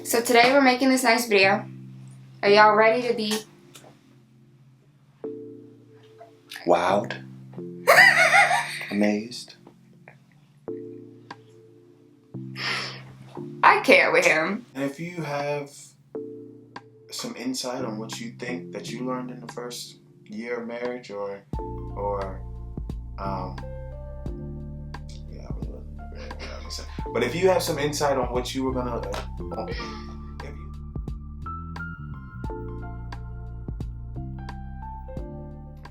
So today we're making this nice video. Are y'all ready to be wowed? Amazed? I care with him. And if you have some insight on what you think that you learned in the first year of marriage or but if you have some insight on what you were gonna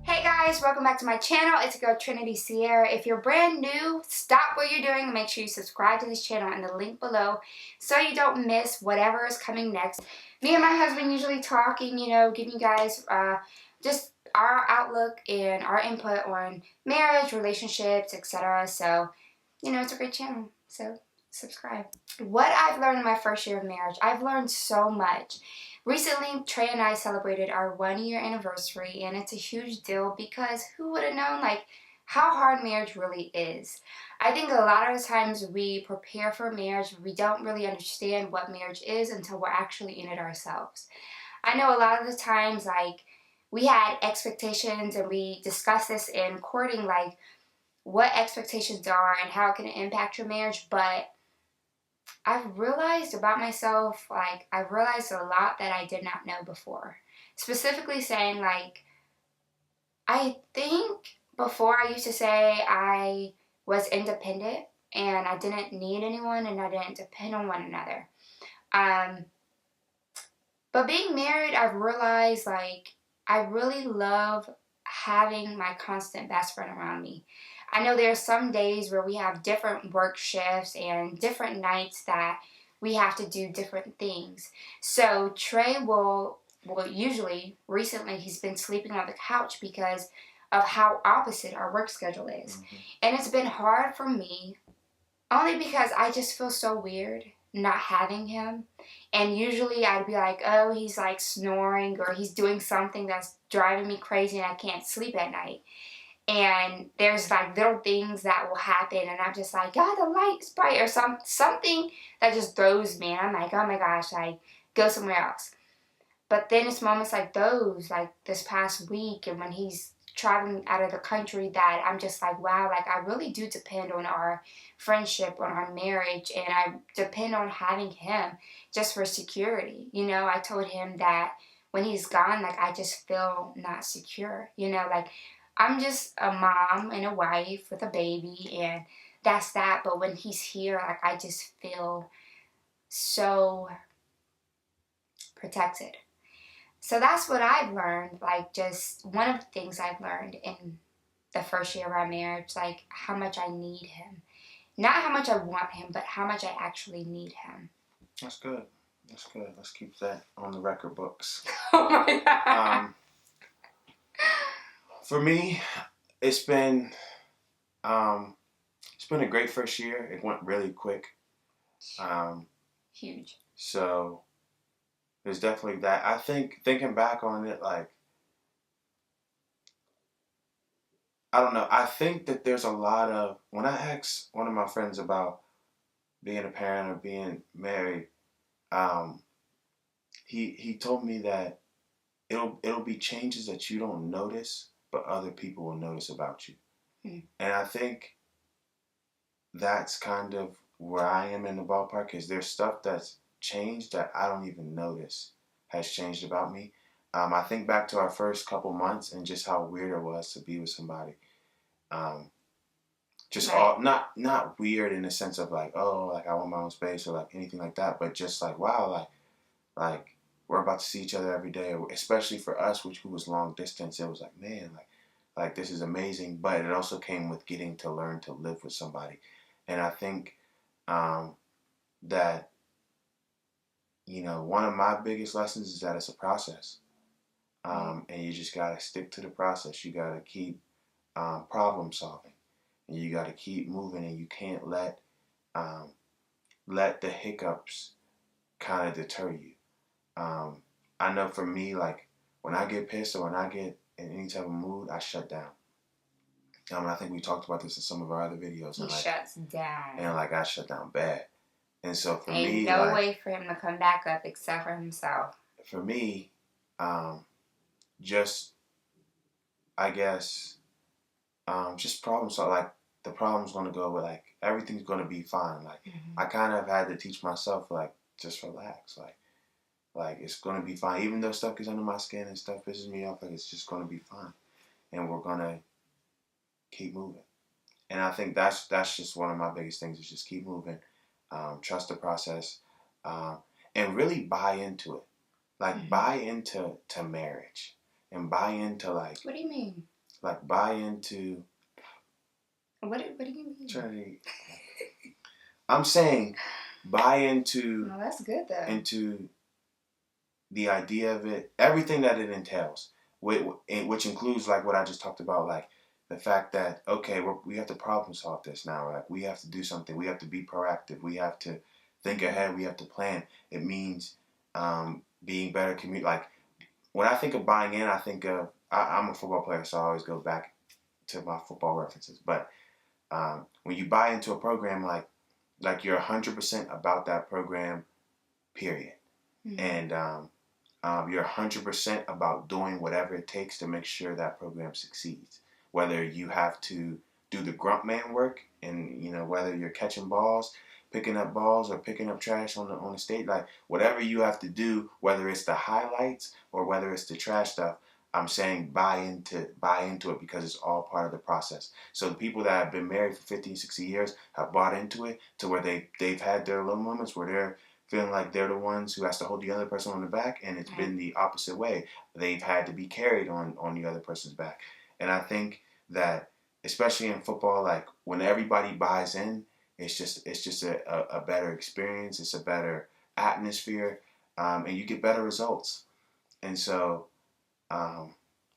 Hey guys, welcome back to my channel. It's your girl Trinity Sierra. If you're brand new, stop what you're doing and make sure you subscribe to this channel in the link below so you don't miss whatever is coming next. Me and my husband usually talking, giving you guys just our outlook and our input on marriage, relationships, etc. So, it's a great channel. So, subscribe. What I've learned in my first year of marriage, I've learned so much. Recently, Trey and I celebrated our 1-year anniversary, and it's a huge deal because who would have known, how hard marriage really is. I think a lot of the times we prepare for marriage, but we don't really understand what marriage is until we're actually in it ourselves. I know a lot of the times, we had expectations, and we discussed this in courting, what expectations are and how it can impact your marriage, but I've realized about myself, I've realized a lot that I did not know before. Specifically saying, I think before I used to say I was independent and I didn't need anyone and I didn't depend on one another. But being married, I've realized, I really love having my constant best friend around me. I know there are some days where we have different work shifts and different nights that we have to do different things. So Trey will usually, recently, he's been sleeping on the couch because of how opposite our work schedule is. Mm-hmm. And it's been hard for me, only because I just feel so weird not having him. And usually I'd be like, oh, he's snoring or he's doing something that's driving me crazy and I can't sleep at night. And there's little things that will happen and I'm just like, God, the light's bright, or something that just throws me and I'm like, oh my gosh, go somewhere else. But then it's moments like those, this past week and when he's traveling out of the country, that I'm just like, wow, I really do depend on our friendship, on our marriage, and I depend on having him just for security. I told him that when he's gone, I just feel not secure. I'm just a mom and a wife with a baby, and that's that. But when he's here, I just feel so protected. So that's what I've learned, just one of the things I've learned in the first year of our marriage, how much I need him. Not how much I want him, but how much I actually need him. That's good. That's good. Let's keep that on the record books. Oh my God. For me, it's been a great first year. It went really quick. Huge. So there's definitely that. I think thinking back on it, I don't know. I think that there's a lot of, when I asked one of my friends about being a parent or being married, he told me that it'll be changes that you don't notice, but other people will notice about you. And I think that's kind of where I am in the ballpark, is there's stuff that's changed that I don't even notice has changed about me. I think back to our first couple months and just how weird it was to be with somebody. Just right. All not weird in the sense of I want my own space or anything like that, but just wow, we're about to see each other every day, especially for us, who was long distance. It was man, this is amazing, but it also came with getting to learn to live with somebody. And I think that, one of my biggest lessons is that it's a process. And you just got to stick to the process. You got to keep problem solving. And you got to keep moving, and you can't let the hiccups kind of deter you. I know for me, when I get pissed or when I get in any type of mood, I shut down. I think we talked about this in some of our other videos. He shuts down. And I shut down bad. And so for Ain't me, no like, way for him to come back up except for himself. for me, just, I guess, just problem solve. Like, the problem's gonna go away. Like, everything's gonna be fine. Like, I kind of had to teach myself, like, just relax. Like it's gonna be fine. Even though stuff gets under my skin and stuff pisses me off, like, it's just gonna be fine. And we're gonna keep moving. And I think that's just one of my biggest things is just keep moving, trust the process, um, and really buy into it. Like, buy into marriage, and buy into, like. What do you mean? Like, buy into. What do you mean? Trinity. I'm saying, buy into. Well, that's good though. Into the idea of it, everything that it entails, which includes, like, what I just talked about, like the fact that, okay, we have to problem solve this now. Like, we have to do something. We have to be proactive. We have to think ahead. We have to plan. It means being better like, when I think of buying in, I think of, I'm a football player, so I always go back to my football references. But when you buy into a program, like you're 100% about that program, period. And you're 100% about doing whatever it takes to make sure that program succeeds. Whether you have to do the grunt man work, and whether you're catching balls, picking up balls, or picking up trash on the stage, like, whatever you have to do, whether it's the highlights or whether it's the trash stuff, I'm saying buy into it, because it's all part of the process. So the people that have been married for 50, 60 years have bought into it to where they've had their little moments where they're feeling like they're the ones who has to hold the other person on the back, and it's been the opposite way. They've had to be carried on the other person's back. And I think that, especially in football, like, when everybody buys in, it's just a better experience. It's a better atmosphere, and you get better results. And so,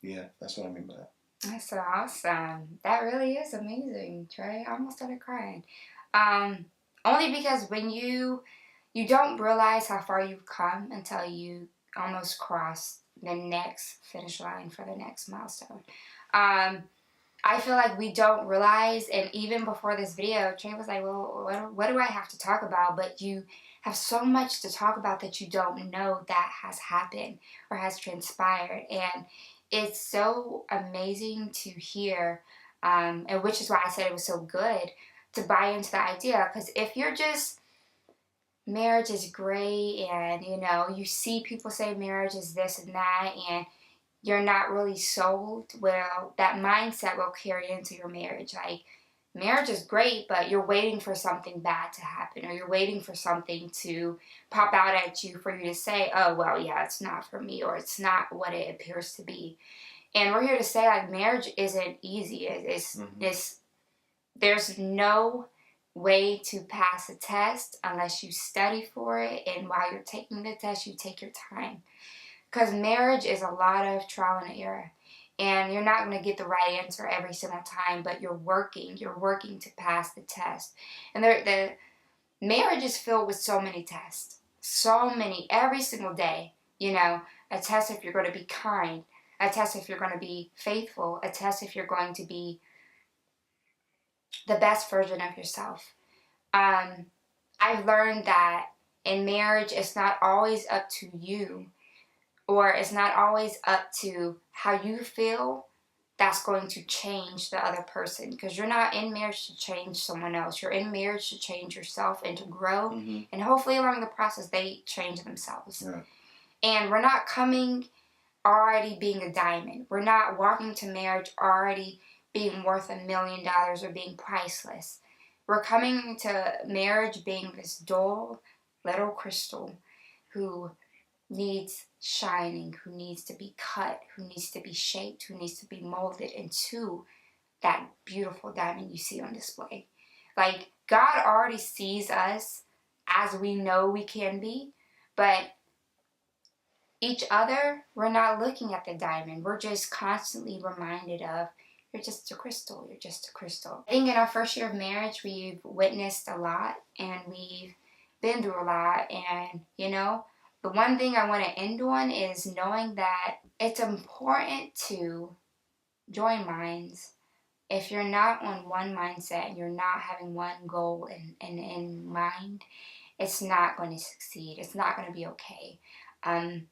yeah, that's what I mean by that. That's so awesome. That really is amazing, Trey. I almost started crying. Only because when you don't realize how far you've come until you almost cross the next finish line for the next milestone. I feel like we don't realize, and even before this video, Trey was like, well, what do I have to talk about? But you have so much to talk about that you don't know that has happened or has transpired. And it's so amazing to hear, and which is why I said it was so good to buy into the idea. Because if you're just, marriage is great, and you see people say marriage is this and that, and you're not really sold, well, that mindset will carry into your marriage. Like, marriage is great, but you're waiting for something bad to happen, or you're waiting for something to pop out at you for you to say, oh, well, yeah, it's not for me, or it's not what it appears to be. And we're here to say, like, marriage isn't easy. There's no way to pass a test unless you study for it, and while you're taking the test, you take your time. Because marriage is a lot of trial and error. And you're not going to get the right answer every single time, but you're working to pass the test. And the marriage is filled with so many tests. So many, every single day. A test if you're going to be kind. A test if you're going to be faithful. A test if you're going to be the best version of yourself. I've learned that in marriage, it's not always up to you, or it's not always up to how you feel that's going to change the other person. Because you're not in marriage to change someone else. You're in marriage to change yourself and to grow. And hopefully along the process, they change themselves. Yeah. And we're not coming already being a diamond. We're not walking to marriage already being worth $1 million or being priceless. We're coming to marriage being this dull little crystal who needs shining, who needs to be cut, who needs to be shaped, who needs to be molded into that beautiful diamond you see on display. Like, God already sees us as we know we can be, but each other, we're not looking at the diamond. We're just constantly reminded of, you're just a crystal, you're just a crystal. I think in our first year of marriage, we've witnessed a lot, and we've been through a lot, and the one thing I want to end on is knowing that it's important to join minds. If you're not on one mindset and you're not having one goal in mind, it's not going to succeed. It's not going to be okay. And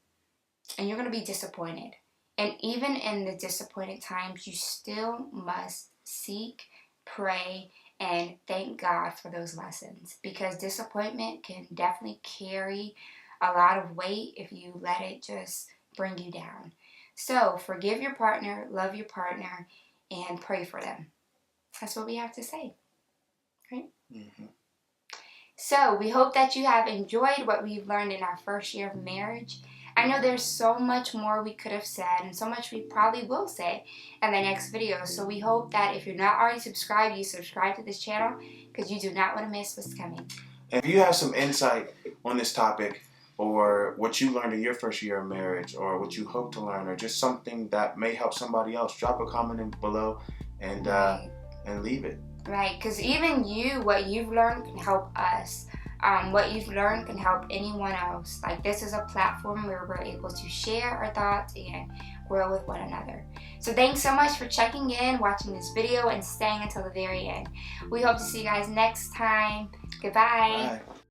you're going to be disappointed. And even in the disappointed times, you still must seek, pray, and thank God for those lessons, because disappointment can definitely carry a lot of weight if you let it just bring you down. So forgive your partner, love your partner, and pray for them. That's what we have to say, right? Mm-hmm. So we hope that you have enjoyed what we've learned in our first year of marriage. I know there's so much more we could have said, and so much we probably will say in the next video. So we hope that if you're not already subscribed, you subscribe to this channel, because you do not want to miss what's coming. If you have some insight on this topic, or what you learned in your first year of marriage, or what you hope to learn, or just something that may help somebody else, drop a comment in below and leave it. Right, because even you, what you've learned can help us. What you've learned can help anyone else. Like, this is a platform where we're able to share our thoughts and grow with one another. So thanks so much for checking in, watching this video, and staying until the very end. We hope to see you guys next time. Goodbye. Bye.